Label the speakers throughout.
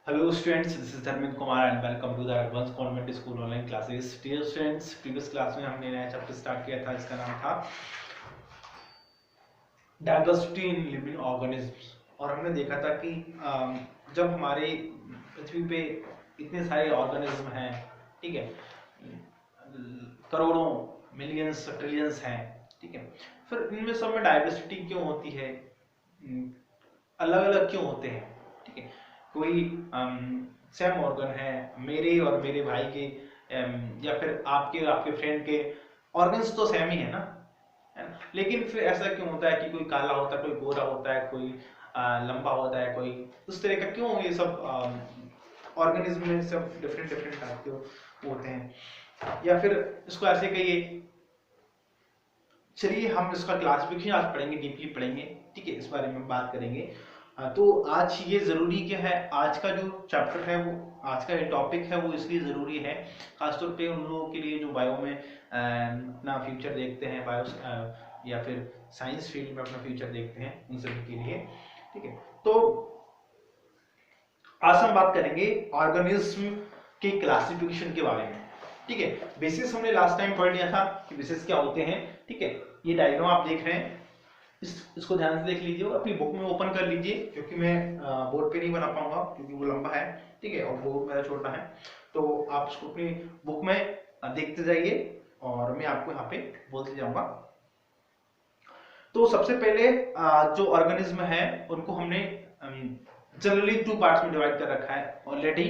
Speaker 1: Hello students, this is Dharmendra Kumar and welcome to the Advanced Convent School online classes. Dear students, previous class में हमने नया chapter start किया था, इसका नाम था डाइवर्सिटी इन लिविंग ऑर्गेनिज्म्स। और हमने देखा था कि जब हमारे पृथ्वी पे इतने सारे ऑर्गेनिज्म हैं, ठीक है, करोड़ों मिलियंस ट्रिलियंस हैं, ठीक है, फिर इनमें सब में डाइवर्सिटी क्यों होती है, अलग अलग क्यों होते हैं, ठीक है। कोई सेम ऑर्गन है, मेरे और मेरे भाई के या फिर आपके और आपके फ्रेंड के ऑर्गन्स तो सेम ही है ना, लेकिन फिर ऐसा क्यों होता है कि कोई काला होता है, कोई गोरा होता है, कोई लंबा होता है, कोई उस तरह का, क्यों ये सब ऑर्गेनिज्म में सब डिफरेंट डिफरेंट टाइप के होते हैं। या फिर इसको ऐसे कहिए, चलिए हम इसका क्लासिफिकेशन आज पढ़ेंगे, डीपली पढ़ेंगे, ठीक है, इस बारे में बात करेंगे। तो आज ये जरूरी क्या है, आज का जो चैप्टर है वो, आज का जो टॉपिक है वो इसलिए जरूरी है खासतौर पे उन लोगों के लिए जो बायो में अपना फ्यूचर देखते हैं, बायो या फिर साइंस फील्ड में अपना फ्यूचर देखते हैं, उन सभी के लिए, ठीक है। तो आज हम बात करेंगे ऑर्गेनिज्म के क्लासिफिकेशन के बारे में, ठीक है। बेसिस हमने लास्ट टाइम पढ़ लिया था कि बेसिस क्या होते हैं, ठीक है। ये डायग्राम आप देख रहे हैं, इसको ध्यान से देख लीजिए, अपनी बुक में ओपन कर लीजिए, क्योंकि मैं बोर्ड पे नहीं बना पाऊंगा क्योंकि वो लंबा है, ठीक है, और बोर्ड मेरा छोटा है, तो आप इसको अपनी बुक में देखते जाइए और मैं आपको यहाँ पे बोलते जाऊंगा। तो सबसे पहले जो ऑर्गेनिज्म है उनको हमने जनरली 2 पार्ट्स में डिवाइड कर रखा है ऑलरेडी।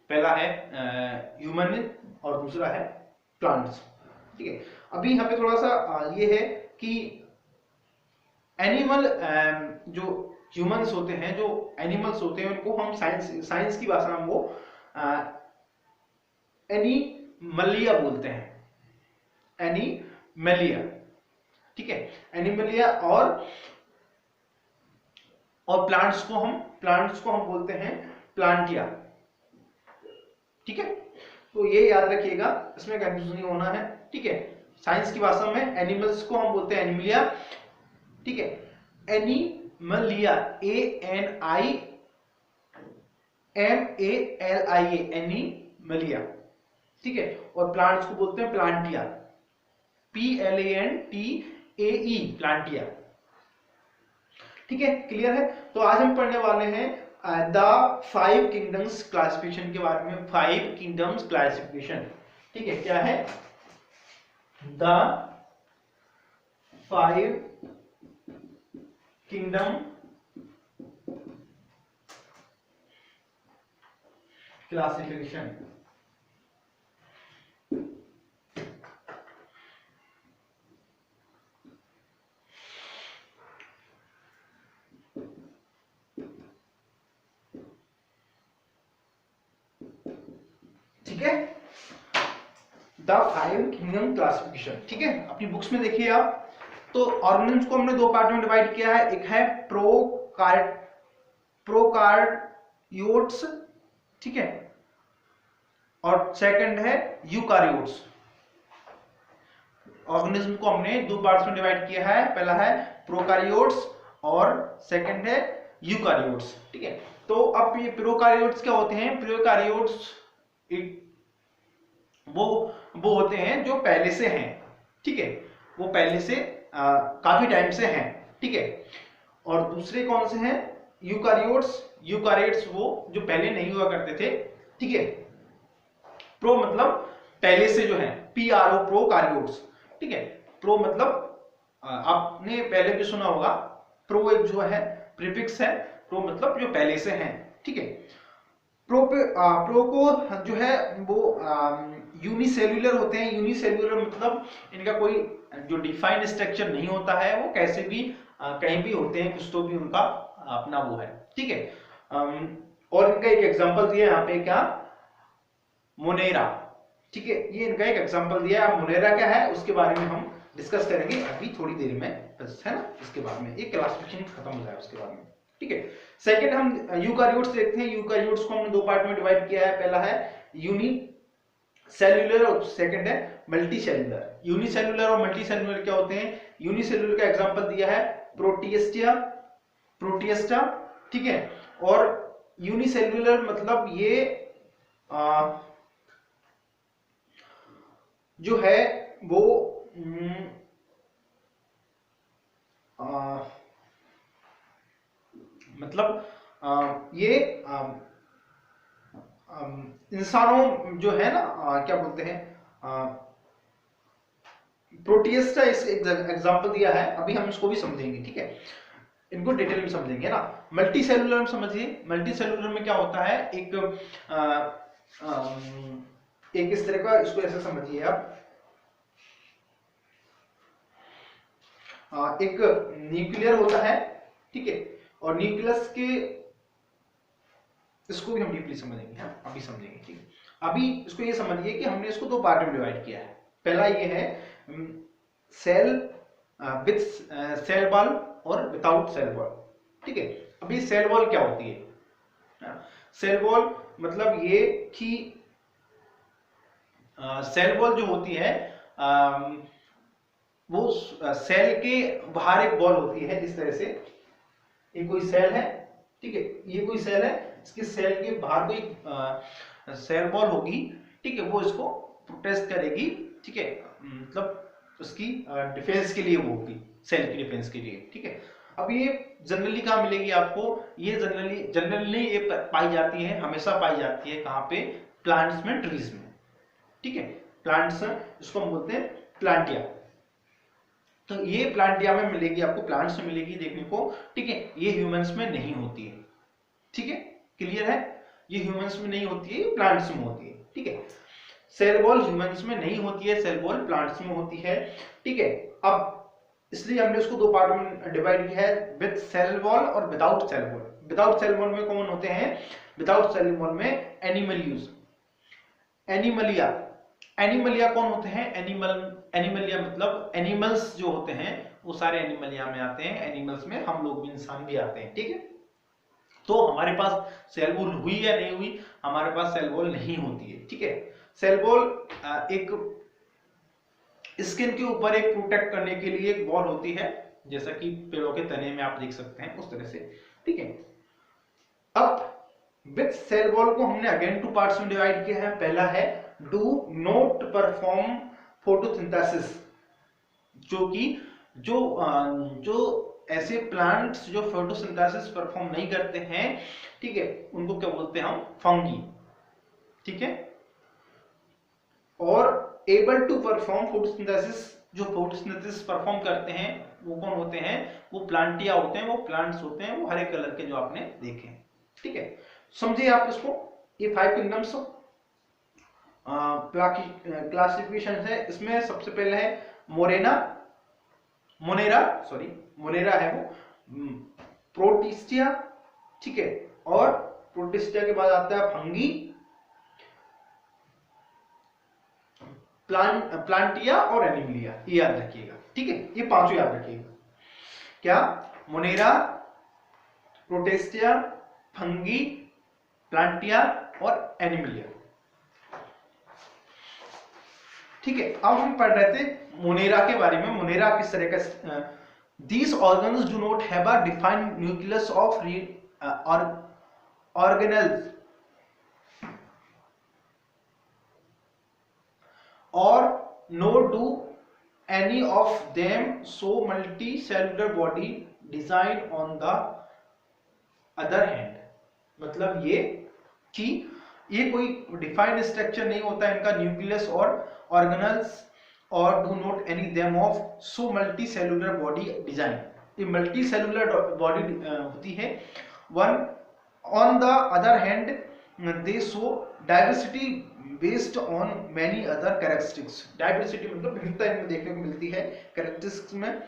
Speaker 1: पहला है ह्यूमन और दूसरा है प्लांट्स, ठीक है। अभी यहाँ पे थोड़ा सा ये है कि एनिमल, जो ह्यूमंस होते हैं, जो एनिमल्स होते हैं, उनको हम साइंस की भाषा में वो एनिमलिया बोलते हैं, एनिमलिया, ठीक है, एनिमलिया। और प्लांट्स को हम बोलते हैं प्लांटिया, ठीक है। तो ये याद रखिएगा, इसमें कंफ्यूजन नहीं होना है, ठीक है। साइंस की भाषा में एनिमल्स को हम बोलते हैं एनिमलिया, ठीक है, एनिमलिया, ANIMALIA, एनिमलिया, ठीक है। और प्लांट्स को बोलते हैं प्लांटिया, PLANTAE, प्लांटिया, ठीक है, क्लियर है। तो आज हम पढ़ने वाले हैं द 5 किंगडम्स क्लासिफिकेशन के बारे में। 5 किंगडम्स क्लासिफिकेशन, ठीक है, क्या है, द 5 किंगडम क्लासिफिकेशन, ठीक है, द 5 किंगडम क्लासिफिकेशन, ठीक है। अपनी बुक्स में देखिए आप। तो ऑर्गेनिज्म को हमने 2 पार्ट में डिवाइड किया है, एक है प्रोकार्योट्स, ठीक है, और सेकंड है यूकारियोट्स। ऑर्गेनिज्म को हमने 2 पार्ट्स में डिवाइड किया है, पहला है प्रोकारियोट्स और सेकंड है यूकारियोट्स, ठीक है। तो अब ये प्रोकारियोट्स क्या होते हैं, प्रोकारियोट्स वो होते हैं जो पहले से हैं, ठीक है, वो पहले से काफी टाइम से हैं, ठीक है। और दूसरे कौन से हैं, यूकारियोट्स वो जो पहले नहीं हुआ करते थे, ठीक है। प्रो मतलब पहले से जो है, PRO, प्रोकारियोट्स, ठीक है। प्रो मतलब आपने पहले भी सुना होगा, प्रो एक जो है प्रीफिक्स है, प्रो मतलब जो पहले से हैं, ठीक है। प्रो को जो है वो यूनिसेल्युलर होते हैं। यूनिसेल्युलर मतलब इनका कोई जो डिफाइंड स्ट्रक्चर नहीं होता है, वो कैसे भी कहीं भी होते हैं, कुछ तो भी उनका अपना वो है, ठीक है। और इनका एक एग्जांपल दिया है यहाँ पे, क्या, मोनेरा, ठीक है, ये इनका एक एग्जांपल दिया है। मोनेरा क्या है उसके बारे में हम डिस्कस करेंगे अभी थोड़ी देर में, बस है ना, इसके बाद में एक क्लासिफिकेशन खत्म हो जाए उसके बाद में, ठीक है। सेकंड हम यूकारियोट्स देखते हैं। यूकारियोट्स को हमने 2 पार्ट में डिवाइड किया है, पहला है यूनिसेल्युलर और सेकंड है मल्टीसेल्युलर। यूनिसेल्युलर और मल्टीसेल्युलर क्या होते हैं, यूनिसेल्युलर का एग्जांपल दिया है प्रोटिएस्टा, ठीक है, और यूनिसेल्युलर मतलब ये जो है वो मतलब ये इंसानों जो है ना क्या बोलते हैं प्रोटियस का इस एग्जांपल दिया है, अभी हम इसको भी समझेंगे, ठीक है, इनको डिटेल में समझेंगे ना। मल्टी सेलुलर में समझिए, मल्टी सेलुलर में क्या होता है, एक इस तरह का, इसको ऐसे समझिए आप, एक न्यूक्लियर होता है, ठीक है, और न्यूक्लियस के, इसको भी हम डीपली समझेंगे, हाँ अभी समझेंगे, ठीक है। अभी इसको ये समझिए कि हमने इसको दो पार्ट में डिवाइड किया है। पहला ये है सेल विथ सेल वॉल और विदाउट सेल वॉल, ठीक है। अभी सेल वॉल क्या होती है, सेल वॉल मतलब ये कि सेल वॉल जो होती है वो सेल के बाहर एक बॉल होती है इस तरह से, ये कोई सेल है, ठीक है, ये कोई सेल है, इसके सेल के बाहर कोई सेल बॉल होगी, ठीक है, वो इसको प्रोटेक्ट करेगी, ठीक है, मतलब उसकी डिफेंस के लिए वो होगी, सेल की डिफेंस के लिए, ठीक है। अब ये जनरली कहाँ मिलेगी आपको, ये जनरली ये पाई जाती है, हमेशा पाई जाती है कहाँ पे, प्लांट्स में, ट्रीज में, ठीक है, प्लांट्स, इसको हम बोलते हैं प्लांटिया। तो ये प्लांटिया में मिलेगी आपको, प्लांट्स में मिलेगी देखने को, ठीक है, ये ह्यूमंस में नहीं होती है, ठीक है, क्लियर है, ये ह्यूमंस में नहीं होती है, ये प्लांट्स में होती है, ठीक है। सेल वॉल ह्यूमंस में नहीं होती है, सेल वॉल प्लांट्स में होती है, ठीक है। अब इसलिए हमने उसको दो पार्ट में डिवाइड किया है, विद सेल वॉल और without cell wall. Without cell wall में कौन होते हैं, विदाउट सेल वॉल में एनिमल्यूज, एनिमलिया, एनिमलिया कौन होते हैं, एनिमलिया मतलब एनिमल्स जो होते हैं वो सारे एनिमलिया में आते हैं, एनिमल्स में हम लोग भी, इंसान भी आते हैं, ठीक है। तो हमारे पास सेल वॉल हुई या नहीं हुई, हमारे पास सेल वॉल नहीं होती है, ठीक है। सेल वॉल एक स्किन के ऊपर एक प्रोटेक्ट करने के लिए एक वॉल होती है, जैसा कि पेड़ों के तने में आप देख सकते हैं उस तरह से, ठीक है। अब विथ सेल वॉल को हमने अगेन टू पार्ट्स में डिवाइड किया है। पहला है डू नॉट परफॉर्म फोटोसिंथेसिस, जो कि जो ऐसे प्लांट्स जो फोटोसिंथेसिस परफॉर्म नहीं करते हैं, ठीक है, उनको क्या बोलते हैं हम, फंगी, ठीक है। और एबल टू परफॉर्म फोटोसिंथेसिस, जो फोटोसिंथेसिस परफॉर्म करते हैं वो कौन होते हैं, वो प्लांटिया होते हैं, वो प्लांट्स होते हैं, वो हरे कलर के जो आपने देखे, ठीक है। समझिए आप इसको, ये 5 किंगडम्स क्लासिफिकेशन है, इसमें सबसे पहले है मोनेरा है वो, प्रोटिस्टिया, ठीक है, और प्रोटिस्टिया के बाद आता है फंगी, प्लांटिया और एनिमलिया, ये याद रखिएगा, ठीक है, ये पांचों याद रखिएगा, क्या, मोनेरा, प्रोटिस्टिया, फंगी, प्लांटिया और एनिमलिया, ठीक है। अब हम पढ़ रहे थे मोनेरा के बारे में, मोनेरा किस तरह का, these organs do not have a defined nucleus of organelles और no do any of them so multicellular body design on the other hand, मतलब ये कि ये कोई डिफाइंड स्ट्रक्चर नहीं होता इनका, न्यूक्लियस और ऑर्गेनल्स, और do not any them of so multi cellular body design, ये मल्टी सेलुलर बॉडी होती है। One on the other hand they show diversity based on many other characteristics, diversity मतलब भिन्नता इनमें देखने को मिलती है कैरेक्टरिस्टिक्स में।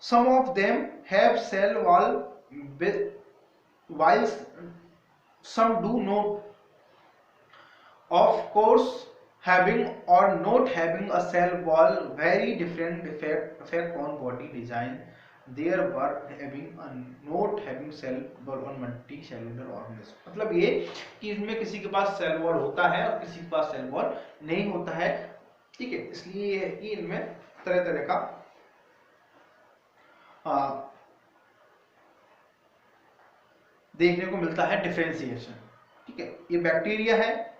Speaker 1: Some of them have cell wall while some do not, of course having or not having a cell wall very different effect on body design, there were having a not having cell wall on multicellular organisms, मतलब ये कि इसमें किसी के पास cell wall होता है और किसी के पास सेल वॉल नहीं होता है, ठीक है। इसलिए ये है कि इनमें तरह तरह का देखने को मिलता है डिफरेंशिएशन। ठीक है, ये बैक्टीरिया है,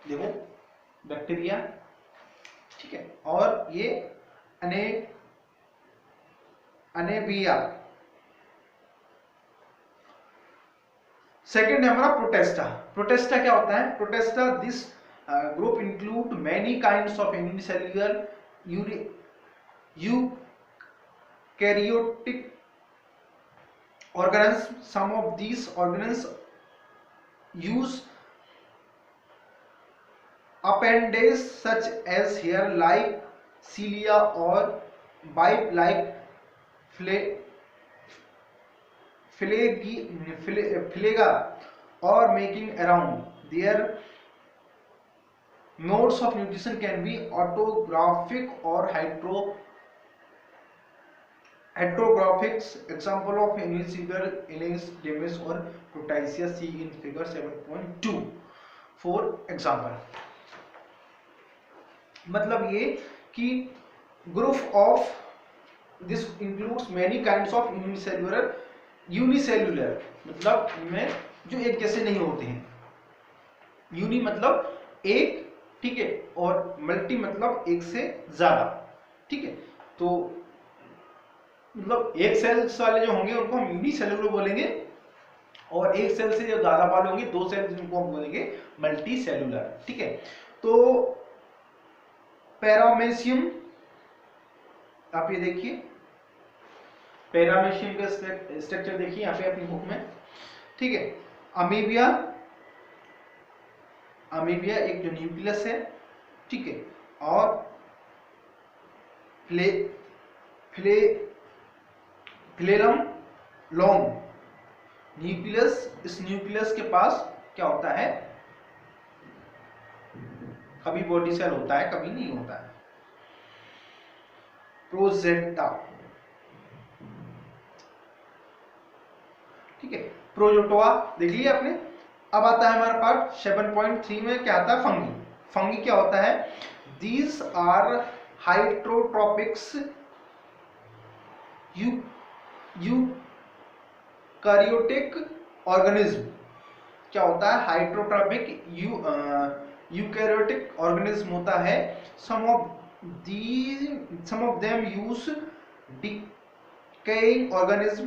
Speaker 1: देखो बैक्टीरिया, ठीक है, और ये अनेबिया। सेकेंड है हमारा प्रोटेस्टा। प्रोटेस्टा क्या होता है? Protista, this group include many kinds of unicellular eukaryotic organisms. Some of these organisms use appendages such as hair like cilia or bulb like flagella, or making around. Their modes of nutrition can be autotrophic or heterotrophic. Example of unicellular Ehlers Danlos or Proteaceae, see in figure 7.2 for example. मतलब ये कि group of this includes many kinds of unicellular मतलब इनमें जो एक जैसे नहीं होते हैं। यूनि मतलब एक, ठीक है, और मल्टी मतलब एक से ज्यादा, ठीक है। तो मतलब एक सेल्स वाले जो होंगे उनको हम यूनिसेल्युलर बोलेंगे, और एक सेल से जो ज्यादा वाले होंगे, दो सेल, जिनको हम बोलेंगे मल्टी सेलुलर, ठीक है। तो पैरामेशियम, आप ये देखिए पैरामेशियम का स्ट्रक्चर देखिए यहाँ पे अपनी बुक में, ठीक है। अमीबिया, अमीबिया एक जो न्यूक्लियस है, ठीक है, और फ्लेरम लॉन्ग न्यूक्लियस। इस न्यूक्लियस के पास क्या होता है? कभी बॉडी सेल होता है, कभी नहीं होता है। प्रोजेटा, ठीक है, प्रोजोटोआ देख लिया आपने। अब आता है हमारे पास 7.3 में क्या आता है? फंगी। फंगी क्या होता है? These are hydrotropics eukaryotic organism. क्या होता है? हाइड्रोट्रोपिक यूकैरियोटिक ऑर्गेनिज्म होता है। some of them use decaying organism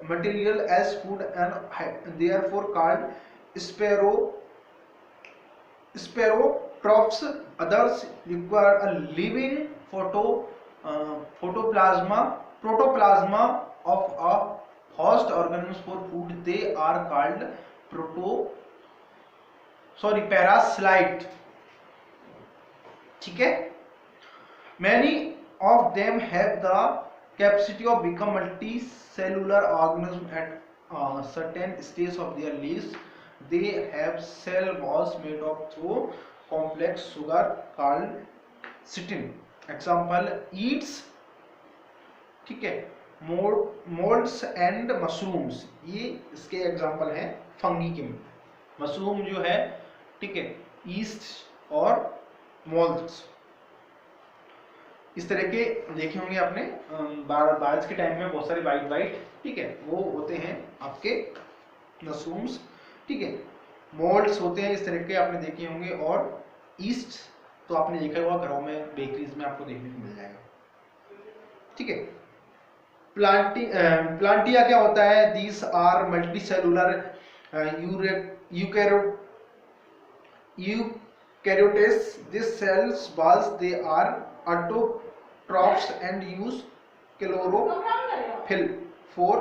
Speaker 1: material as food and therefore called spherotrophs. Others require a living protoplasma of a host organism for food. They are called parasite, ठीक है। Many of them have the capacity of become multicellular organism at certain stage of their lives. They have cell walls made of through complex sugar called chitin. Example eats, ठीक है, molds and mushrooms। ये इसके example हैं fungi के। Mushroom जो है, ठीक है, ईस्ट और मोल्ड्स, इस तरह के देखे होंगे आपने बारिश के टाइम में बहुत सारे वाइट, ठीक है, वो होते हैं आपके मशरूम्स, ठीक है। मोल्ड्स होते हैं इस तरह के, आपने देखे होंगे। और ईस्ट तो आपने देखा होगा घरों में, बेकरीज में आपको देखने को मिल जाएगा, ठीक है। प्लांटिया क्या होता है? These are multicellular eukaryotes. These cells walls, they are autotrophs and use chlorophyll for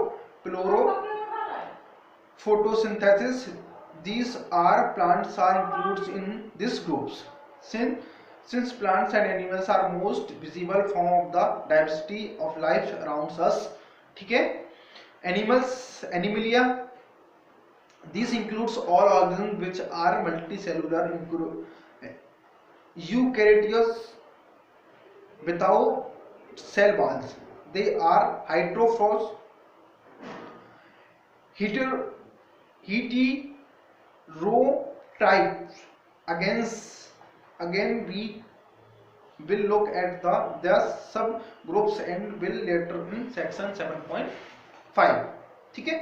Speaker 1: photosynthesis. These plants are included in these groups. Since plants and animals are most visible form of the diversity of life around us, ठीक है। Animalia, this includes all organisms which are multicellular, eukaryotes without cell walls. They are heterotrophs. Heterotypes. Again we will look at the subgroups and will later in section 7.5, ठीक है।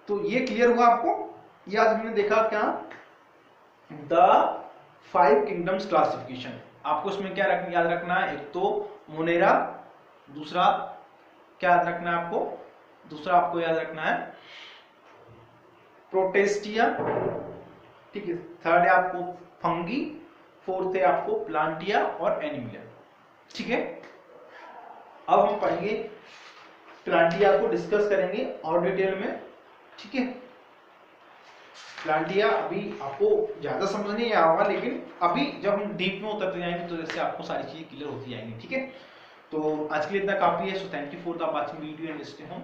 Speaker 1: तो ये clear हुआ आपको। ये आज हमने देखा क्या, द 5 किंगडम्स क्लासिफिकेशन। आपको इसमें क्या याद रखना है, एक तो मोनेरा, दूसरा क्या याद रखना है आपको, दूसरा आपको याद रखना है प्रोटेस्टिया, ठीक है, थर्ड है आपको फंगी, फोर्थ है आपको प्लांटिया और एनिमिलिया, ठीक है। अब हम पढ़ेंगे प्लांटिया को, डिस्कस करेंगे और डिटेल में, ठीक है। प्लांटिया अभी आपको ज्यादा समझ नहीं आया होगा, लेकिन अभी जब हम डीप में उतरते जाएंगे तो जैसे आपको सारी चीजें क्लियर होती जाएंगी, ठीक है। तो आज के लिए इतना काफी है। So thank you for the watching video and stay home.